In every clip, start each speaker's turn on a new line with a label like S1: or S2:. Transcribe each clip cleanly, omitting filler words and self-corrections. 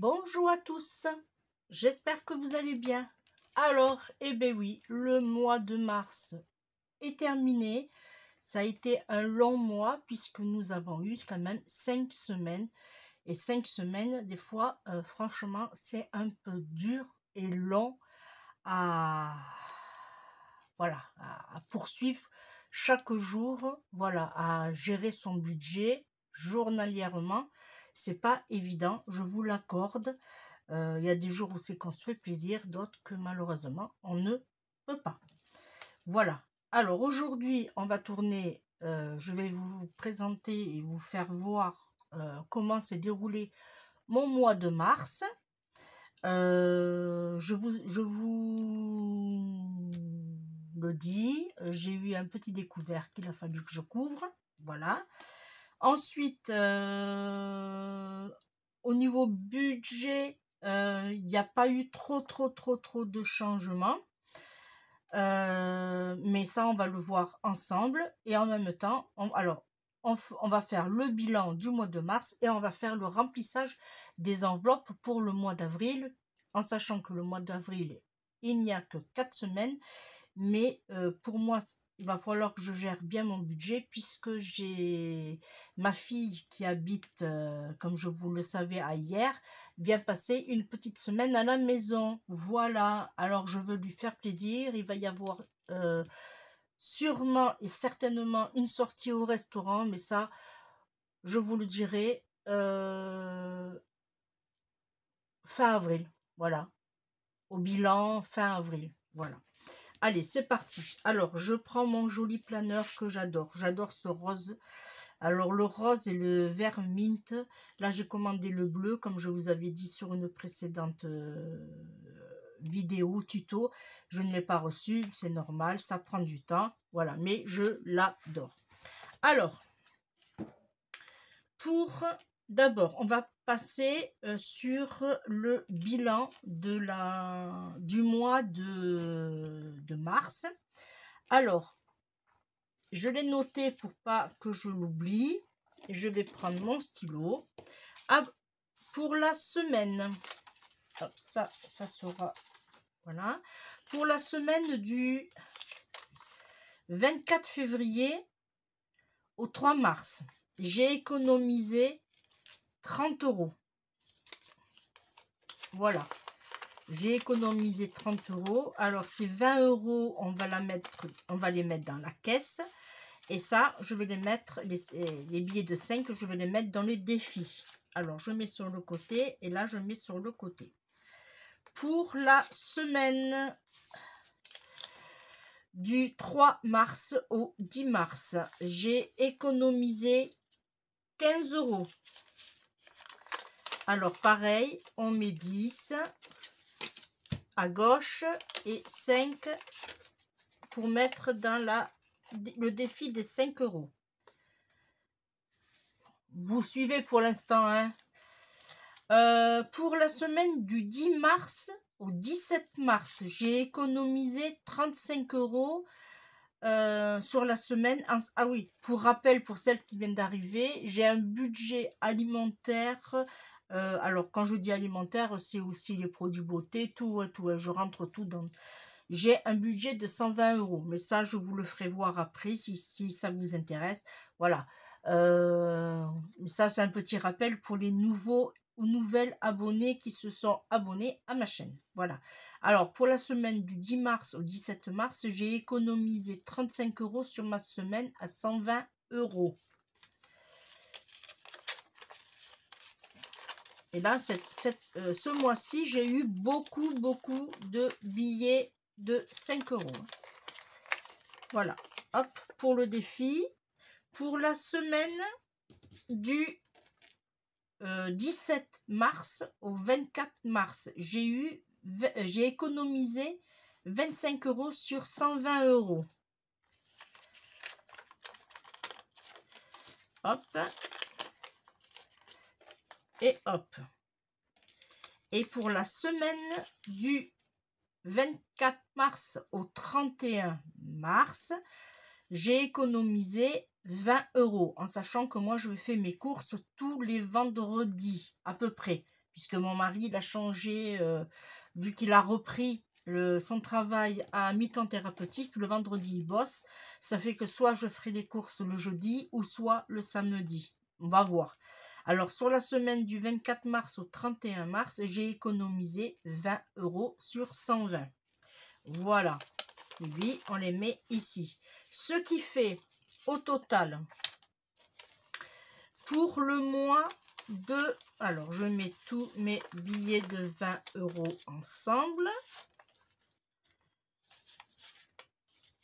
S1: Bonjour à tous, j'espère que vous allez bien. Alors, eh bien oui, le mois de mars est terminé. Ça a été un long mois puisque nous avons eu quand même 5 semaines. Et 5 semaines, des fois, franchement, c'est un peu dur et long à, voilà, à poursuivre chaque jour, voilà, à gérer son budget journalièrement. C'est pas évident, je vous l'accorde. Il y a des jours où c'est qu'on se fait plaisir, d'autres que malheureusement on ne peut pas. Voilà. Alors aujourd'hui, on va tourner, je vais vous présenter et vous faire voir comment s'est déroulé mon mois de mars. Je vous le dis, j'ai eu un petit découvert qu'il a fallu que je couvre. Voilà. Ensuite, au niveau budget, il n'y a pas eu trop de changements. Mais ça, on va le voir ensemble. Et en même temps, on va faire le bilan du mois de mars et on va faire le remplissage des enveloppes pour le mois d'avril, en sachant que le mois d'avril, il n'y a que 4 semaines. Mais pour moi, il va falloir que je gère bien mon budget puisque j'ai ma fille qui habite, comme je vous le savais hier, vient passer une petite semaine à la maison. Voilà, alors je veux lui faire plaisir. Il va y avoir sûrement et certainement une sortie au restaurant, mais ça, je vous le dirai fin avril. Voilà, au bilan fin avril. Voilà. Allez, c'est parti. Alors, je prends mon joli planeur que j'adore. J'adore ce rose. Alors, le rose et le vert mint. Là, j'ai commandé le bleu, comme je vous avais dit sur une précédente vidéo, tuto. Je ne l'ai pas reçu, c'est normal, ça prend du temps. Voilà, mais je l'adore. Alors, d'abord, on va passer sur le bilan du mois de mars. Alors, je l'ai noté pour pas que je l'oublie. Je vais prendre mon stylo. Pour la semaine, hop, ça sera, voilà. Pour la semaine du 24 février au 3 mars, j'ai économisé 30 €. Voilà. J'ai économisé 30 €. Alors, ces 20 €, on va les mettre dans la caisse. Et ça, je vais les mettre, les billets de 5, je vais les mettre dans les défis. Alors, je mets sur le côté et là, je mets sur le côté. Pour la semaine du 3 mars au 10 mars, j'ai économisé 15 €. Alors, pareil, on met 10 à gauche et 5 pour mettre dans le défi des 5 €. Vous suivez pour l'instant, hein? Pour la semaine du 10 mars au 17 mars, j'ai économisé 35 € sur la semaine. Ah oui, pour rappel, pour celles qui viennent d'arriver, j'ai un budget alimentaire. Alors, quand je dis alimentaire, c'est aussi les produits beauté, tout, je rentre tout dans... J'ai un budget de 120 €, mais ça, je vous le ferai voir après si ça vous intéresse. Voilà. Ça, c'est un petit rappel pour les nouveaux ou nouvelles abonnés qui se sont abonnés à ma chaîne. Voilà. Alors, pour la semaine du 10 mars au 17 mars, j'ai économisé 35 € sur ma semaine à 120 €. Et là, ce mois-ci, j'ai eu beaucoup de billets de 5 €. Voilà. Hop, pour le défi. Pour la semaine du 17 mars au 24 mars, j'ai économisé 25 € sur 120 €. Hop. Et hop. Et pour la semaine du 24 mars au 31 mars, j'ai économisé 20 €, en sachant que moi je fais mes courses tous les vendredis à peu près. puisque mon mari, il a changé, vu qu'il a repris son travail à mi-temps thérapeutique, le vendredi, il bosse. Ça fait que soit je ferai les courses le jeudi, ou soit le samedi. On va voir. Alors, sur la semaine du 24 mars au 31 mars, j'ai économisé 20 € sur 120. Voilà. Et puis, on les met ici. Ce qui fait, au total, pour le mois de... Alors, je mets tous mes billets de 20 € ensemble.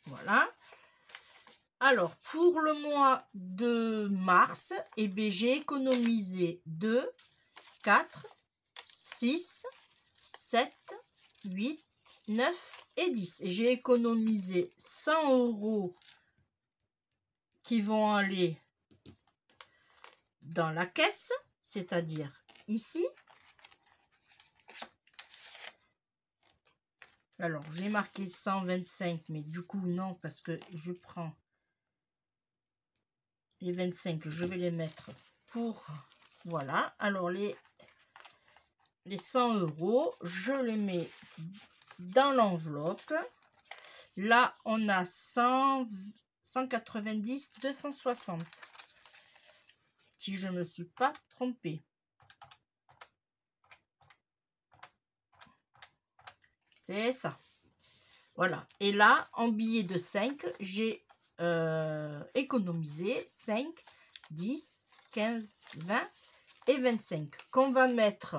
S1: Voilà. Alors, pour le mois de mars, eh bien, j'ai économisé 2, 4, 6, 7, 8, 9 et 10. Et j'ai économisé 100 € qui vont aller dans la caisse, c'est-à-dire ici. Alors, j'ai marqué 125, mais du coup, non, parce que je prends les 25, je vais les mettre pour... Voilà. Alors, les 100 €, je les mets dans l'enveloppe. Là, on a 100, 190, 260. Si je ne me suis pas trompée. C'est ça. Voilà. Et là, en billets de 5, j'ai économisé 5, 10, 15, 20 et 25. Qu'on va mettre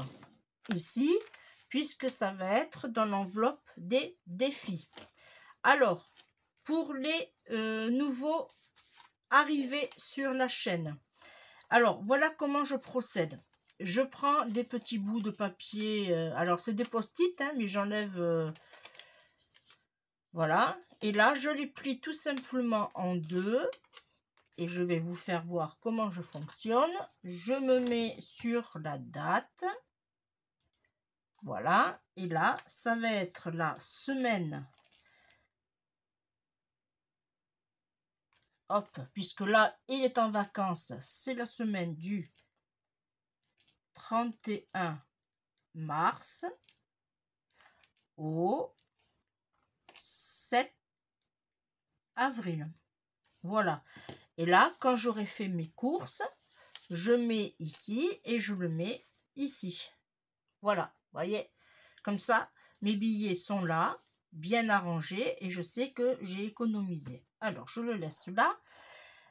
S1: ici, puisque ça va être dans l'enveloppe des défis. Alors, pour les nouveaux arrivés sur la chaîne. Alors, voilà comment je procède. Je prends des petits bouts de papier. Alors, c'est des post-it, hein, mais j'enlève... voilà. Et là, je les plie tout simplement en deux. Et je vais vous faire voir comment je fonctionne. Je me mets sur la date. Voilà. Et là, ça va être la semaine. Hop, puisque là, il est en vacances. C'est la semaine du 31 mars au 7 avril. Voilà. Et là, quand j'aurai fait mes courses, je mets ici et je le mets ici. Voilà, voyez, comme ça, mes billets sont là, bien arrangés, et je sais que j'ai économisé. Alors, je le laisse là.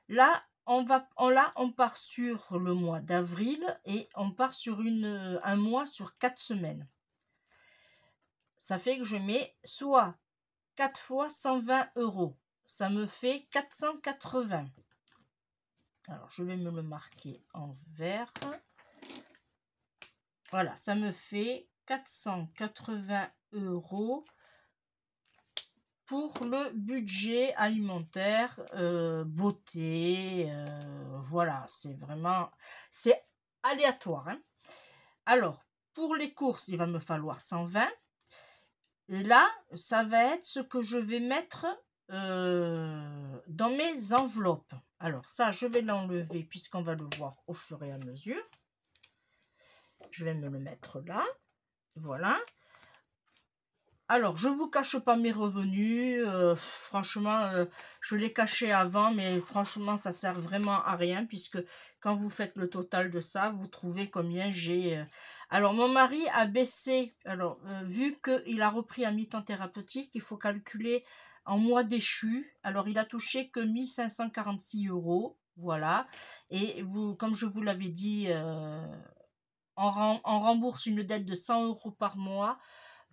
S1: Là, on part sur le mois d'avril et on part sur un mois sur 4 semaines. Ça fait que je mets soit 4 fois 120 €. Ça me fait 480. Alors, je vais me le marquer en vert. Voilà, ça me fait 480 € pour le budget alimentaire, beauté. Voilà, c'est vraiment... C'est aléatoire, hein. Alors, pour les courses, il va me falloir 120. Et là, ça va être ce que je vais mettre dans mes enveloppes. Alors, ça, je vais l'enlever puisqu'on va le voir au fur et à mesure. Je vais me le mettre là. Voilà. Alors, je ne vous cache pas mes revenus. Franchement, je les cachais avant, mais franchement, ça ne sert vraiment à rien, puisque quand vous faites le total de ça, vous trouvez combien j'ai... Alors, mon mari a baissé. Alors, vu qu'il a repris à mi-temps thérapeutique, il faut calculer en mois déchu. Alors, il a touché que 1546 €. Voilà. Et vous, comme je vous l'avais dit, on rembourse une dette de 100 € par mois,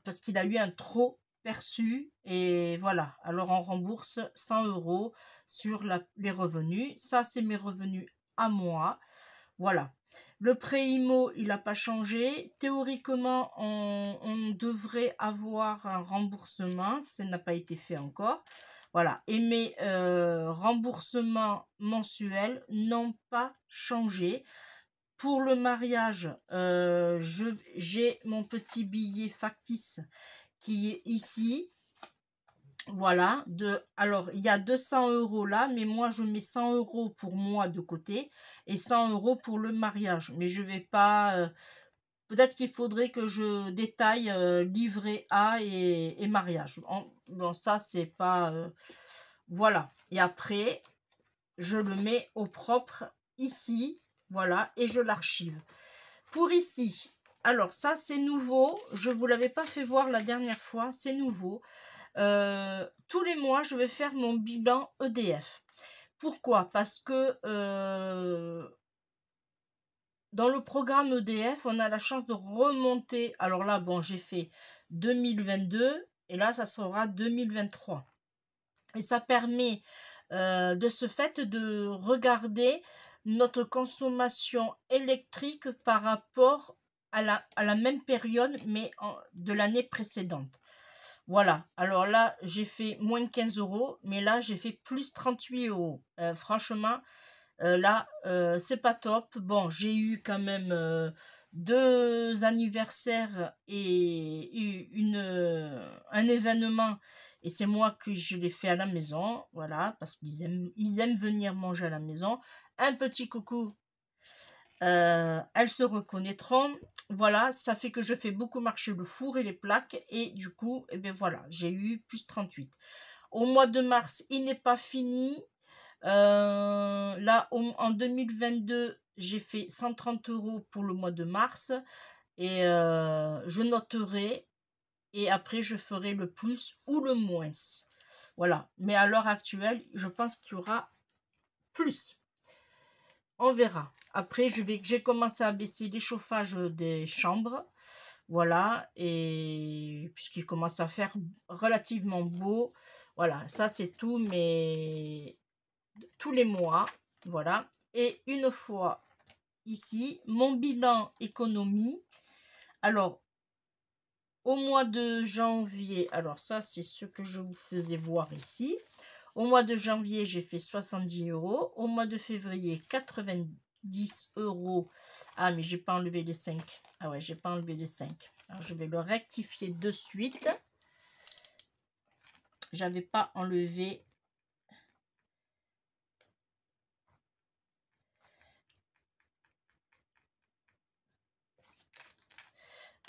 S1: parce qu'il a eu un trop perçu, et voilà, alors on rembourse 100 € sur les revenus. Ça, c'est mes revenus à moi. Voilà. Le prêt IMO, il n'a pas changé. Théoriquement, on devrait avoir un remboursement. Ça n'a pas été fait encore. Voilà. Et mes remboursements mensuels n'ont pas changé. Pour le mariage, j'ai mon petit billet factice qui est ici. Voilà. Alors, il y a 200 € là, mais moi, je mets 100 € pour moi de côté et 100 € pour le mariage. Mais je ne vais pas Peut-être qu'il faudrait que je détaille livret A et mariage. Bon, ça, c'est pas... voilà. Et après, je le mets au propre ici. Voilà. Et je l'archive. Pour ici, alors ça, c'est nouveau. Je ne vous l'avais pas fait voir la dernière fois. C'est nouveau. Tous les mois, je vais faire mon bilan EDF. Pourquoi? Parce que dans le programme EDF, on a la chance de remonter. Alors là, bon, j'ai fait 2022 et là, ça sera 2023. Et ça permet de ce fait de regarder notre consommation électrique par rapport à la même période, mais de l'année précédente. Voilà, alors là, j'ai fait moins 15 €, mais là, j'ai fait plus 38 €. Franchement, là, c'est pas top. Bon, j'ai eu quand même 2 anniversaires et un événement, et c'est moi que je l'ai fait à la maison, voilà, parce ils aiment venir manger à la maison. Un petit coucou, elles se reconnaîtront. Voilà, ça fait que je fais beaucoup marcher le four et les plaques, et du coup, eh bien voilà, j'ai eu plus 38. Au mois de mars, il n'est pas fini. Là, en 2022, j'ai fait 130 € pour le mois de mars, et je noterai, et après je ferai le plus ou le moins. Voilà, mais à l'heure actuelle, je pense qu'il y aura plus. On verra. Après, j'ai commencé à baisser les chauffages des chambres. Voilà, et puisqu'il commence à faire relativement beau. Voilà, ça c'est tout, mais tous les mois. Voilà. Et une fois ici, mon bilan économie. Alors, au mois de janvier, alors ça c'est ce que je vous faisais voir ici. Au mois de janvier, j'ai fait 70 €. Au mois de février, 90 €. Ah, mais j'ai pas enlevé les 5. Ah ouais, j'ai pas enlevé les 5. Alors, je vais le rectifier de suite. J'avais pas enlevé.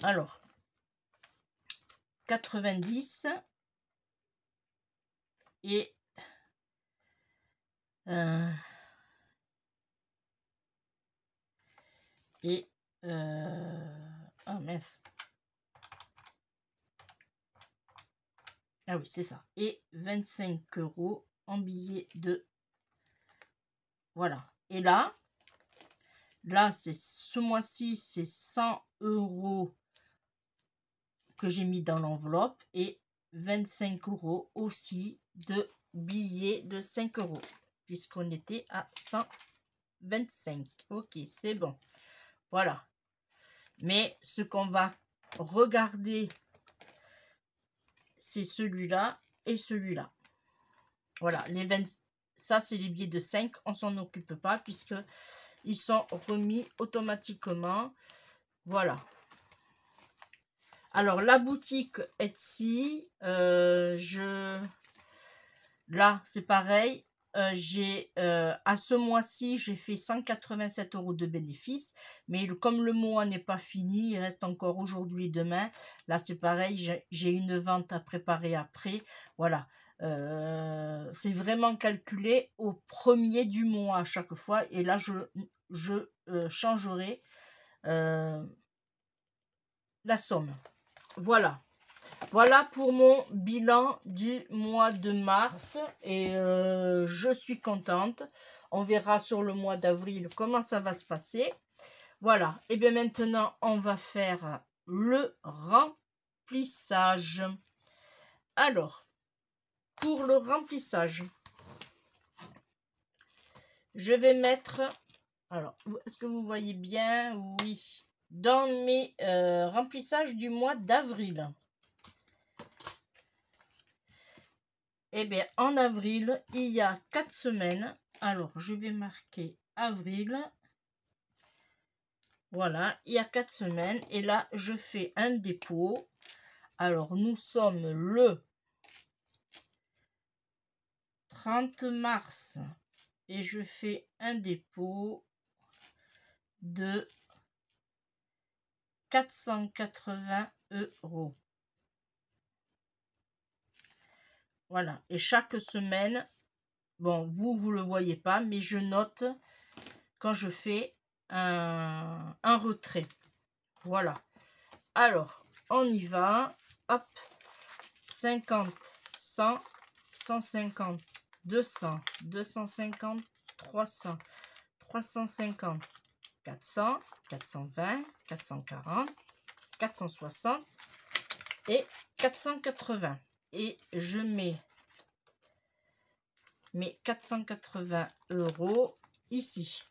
S1: Alors, 90 et ah mince. Ah oui, c'est ça. Et 25 € en billets de... Voilà. Et là, c'est ce mois-ci, c'est 100 € que j'ai mis dans l'enveloppe, et 25 € aussi de billets de 5 €, puisqu'on était à 125. Ok, c'est bon. Voilà. Mais ce qu'on va regarder, c'est celui-là et celui-là. Voilà, ça c'est les billets de 5, on s'en occupe pas puisque ils sont remis automatiquement. Voilà. Alors la boutique Etsy, là c'est pareil. À ce mois-ci, j'ai fait 187 € de bénéfices, mais comme le mois n'est pas fini, il reste encore aujourd'hui et demain. Là c'est pareil, j'ai une vente à préparer après. Voilà, c'est vraiment calculé au premier du mois à chaque fois, et là je changerai la somme. Voilà. Voilà pour mon bilan du mois de mars, et je suis contente. On verra sur le mois d'avril comment ça va se passer. Voilà, et bien maintenant on va faire le remplissage. Alors, pour le remplissage, je vais mettre... Alors, est-ce que vous voyez bien? Oui. Dans mes remplissages du mois d'avril. Eh bien, en avril, il y a 4 semaines. Alors, je vais marquer avril. Voilà, il y a 4 semaines. Et là, je fais un dépôt. Alors, nous sommes le 30 mars. Et je fais un dépôt de 480 €. Voilà. Et chaque semaine, bon, vous le voyez pas, mais je note quand je fais un retrait. Voilà. Alors, on y va. Hop. 50, 100, 150, 200, 250, 300, 350, 400, 420, 440, 460 et 480. Et je mets mes 480 € ici.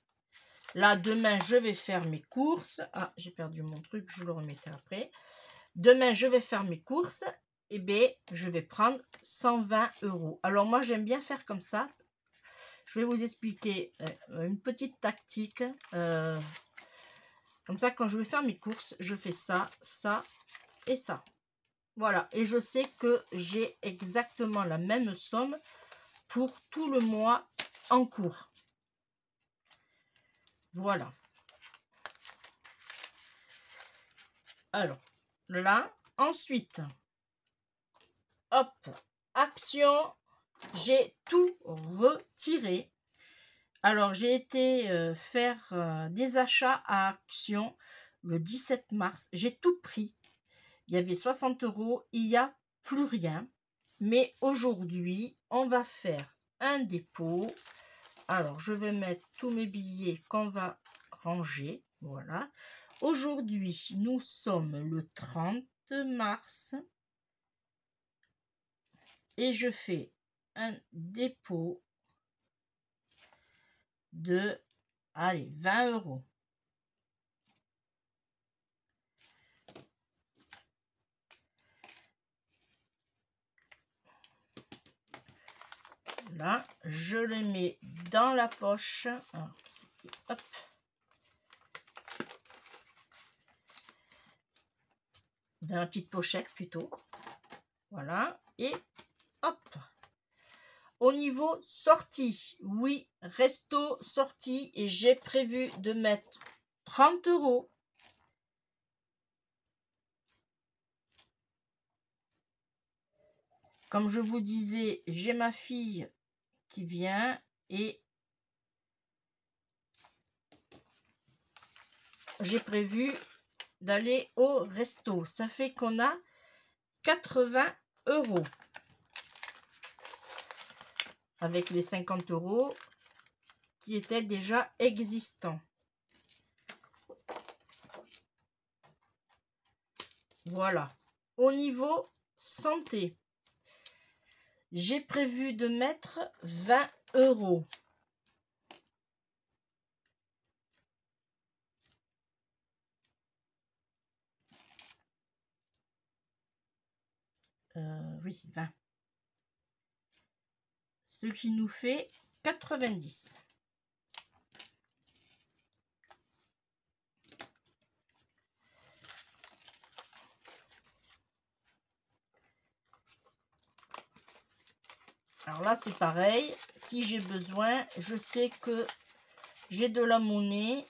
S1: Là, demain, je vais faire mes courses. Ah, j'ai perdu mon truc, je le remettais après. Demain, je vais faire mes courses. Et bien, je vais prendre 120 €. Alors, moi, j'aime bien faire comme ça. Je vais vous expliquer une petite tactique. Comme ça, quand je vais faire mes courses, je fais ça, ça et ça. Voilà. Et je sais que j'ai exactement la même somme pour tout le mois en cours. Voilà. Alors, là, ensuite, hop, action, j'ai tout retiré. Alors, j'ai été faire des achats à Action le 17 mars. J'ai tout pris. Il y avait 60 €. Il n'y a plus rien. Mais aujourd'hui, on va faire un dépôt. Alors, je vais mettre tous mes billets qu'on va ranger. Voilà. Aujourd'hui, nous sommes le 30 mars. Et je fais un dépôt de, allez, 20 €. Là, je les mets dans la poche. Alors, hop. Dans la petite pochette plutôt. Voilà. Et hop. Au niveau sortie, oui, resto sortie. Et j'ai prévu de mettre 30 €. Comme je vous disais, j'ai ma fille qui vient et j'ai prévu d'aller au resto. Ça fait qu'on a 80 € avec les 50 € qui étaient déjà existants. Voilà. Au niveau santé, j'ai prévu de mettre 20 €. Oui, 20. Ce qui nous fait 90. Alors là, c'est pareil. Si j'ai besoin, je sais que j'ai de la monnaie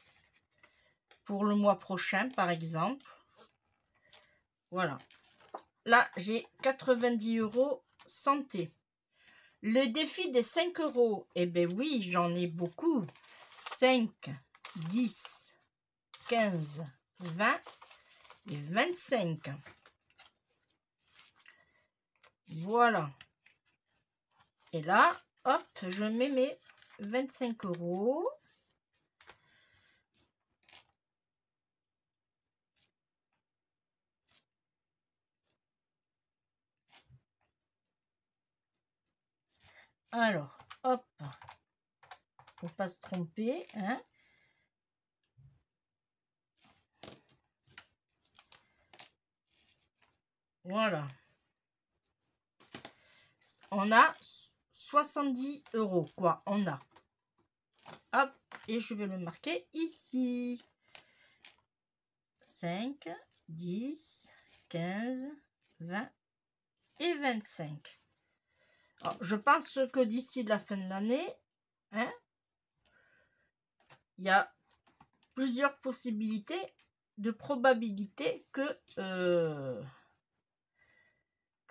S1: pour le mois prochain, par exemple. Voilà. Là, j'ai 90 € santé. Le défi des 5 €, eh bien oui, j'en ai beaucoup. 5, 10, 15, 20 et 25. Voilà. Et là, hop, je mets mes 25 €. Alors, hop, faut pas se tromper, hein. Voilà. On a 70 €, quoi, on a. Hop, et je vais le marquer ici. 5, 10, 15, 20 et 25. Alors, je pense que d'ici la fin de l'année, hein, il y a plusieurs possibilités de probabilité que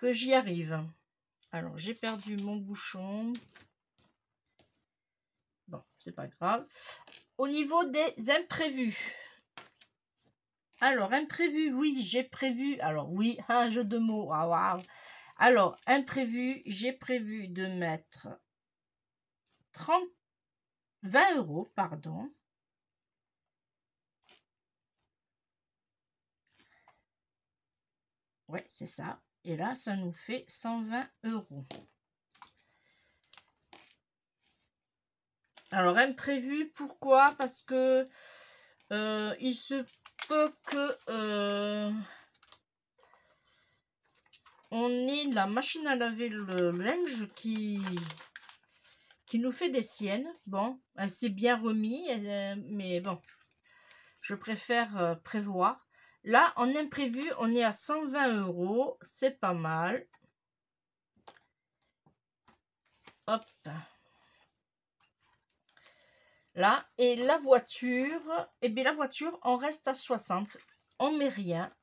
S1: j'y arrive. Alors, j'ai perdu mon bouchon. Bon, c'est pas grave. Au niveau des imprévus. Alors, imprévu, oui, j'ai prévu. Alors, oui, un jeu de mots. Waouh, waouh. Alors, imprévu, j'ai prévu de mettre 20 euros, pardon. Ouais, c'est ça. Et là, ça nous fait 120 euros. Alors, imprévu, pourquoi? Parce que il se peut que on ait la machine à laver le linge qui nous fait des siennes. Bon, elle s'est bien remis, mais bon, je préfère prévoir. Là, en imprévu, on est à 120 euros. C'est pas mal. Hop. Là, et la voiture, eh bien la voiture, on reste à 60. On met rien.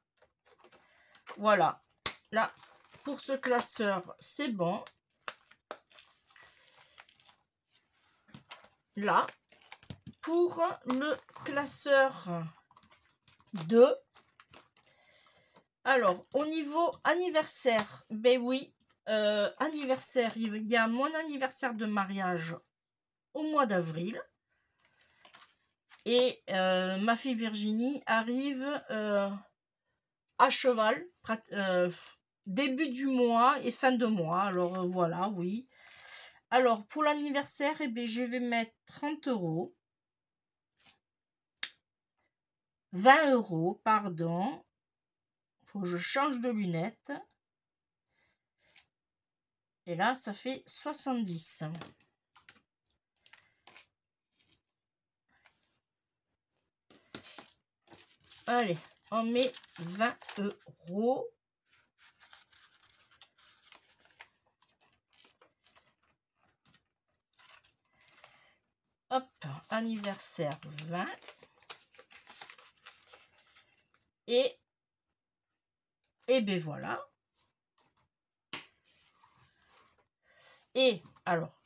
S1: Voilà. Là, pour ce classeur, c'est bon. Là, pour le classeur 2, alors, au niveau anniversaire, ben oui, anniversaire, il y a mon anniversaire de mariage au mois d'avril. Et ma fille Virginie arrive à cheval, début du mois et fin de mois. Alors voilà, oui. Alors, pour l'anniversaire, eh bien, je vais mettre 30 euros. 20 euros, pardon. Faut que je change de lunettes. Et là, ça fait 70. Allez, on met 20 euros. Hop, anniversaire 20. Et ben voilà. Et alors,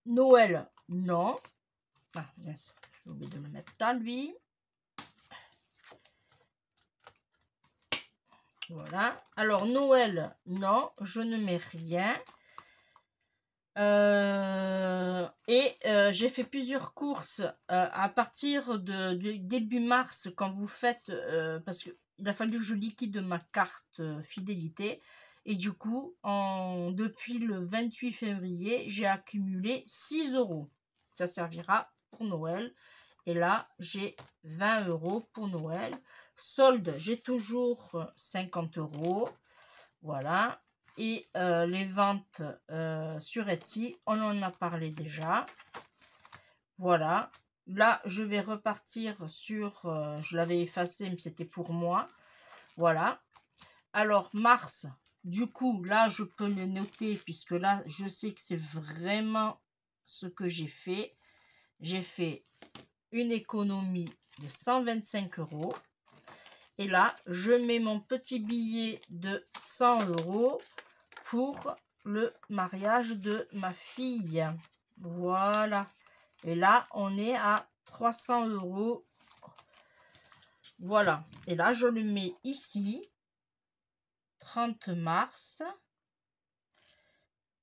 S1: Noël, non. Ah, mince, j'ai oublié de le mettre là, lui. Voilà. Alors, Noël, non, je ne mets rien. J'ai fait plusieurs courses à partir de début mars quand vous faites, parce qu'il a fallu que je liquide ma carte fidélité. Et du coup, depuis le 28 février, j'ai accumulé 6 euros. Ça servira pour Noël. Et là, j'ai 20 euros pour Noël. Solde, j'ai toujours 50 euros. Voilà. Et les ventes sur Etsy, on en a parlé déjà. Voilà. Là, je vais repartir sur... je l'avais effacé, mais c'était pour moi. Voilà. Alors, mars, du coup, là, je peux le noter, puisque là, je sais que c'est vraiment ce que j'ai fait. J'ai fait une économie de 125 euros. Et là, je mets mon petit billet de 100 euros pour le mariage de ma fille. Voilà. Et là, on est à 300 euros. Voilà. Et là, je le mets ici. 30 mars.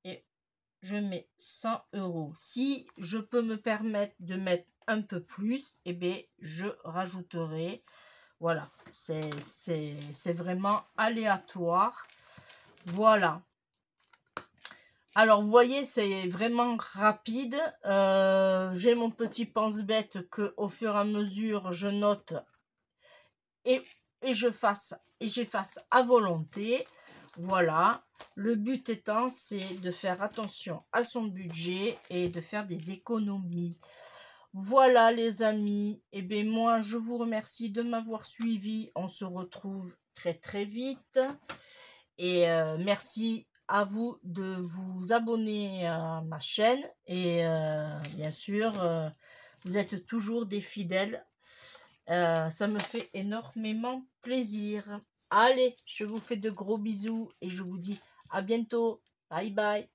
S1: Et je mets 100 euros. Si je peux me permettre de mettre un peu plus, eh bien, je rajouterai. Voilà. C'est vraiment aléatoire. Voilà. Alors, vous voyez, c'est vraiment rapide. J'ai mon petit pense-bête que, au fur et à mesure, je note et j'efface à volonté. Voilà. Le but étant, c'est de faire attention à son budget et de faire des économies. Voilà, les amis. Et bien, moi, je vous remercie de m'avoir suivi. On se retrouve très, très vite. Et merci à vous de vous abonner à ma chaîne et bien sûr vous êtes toujours des fidèles. Ça me fait énormément plaisir. Allez, je vous fais de gros bisous et je vous dis à bientôt. Bye bye.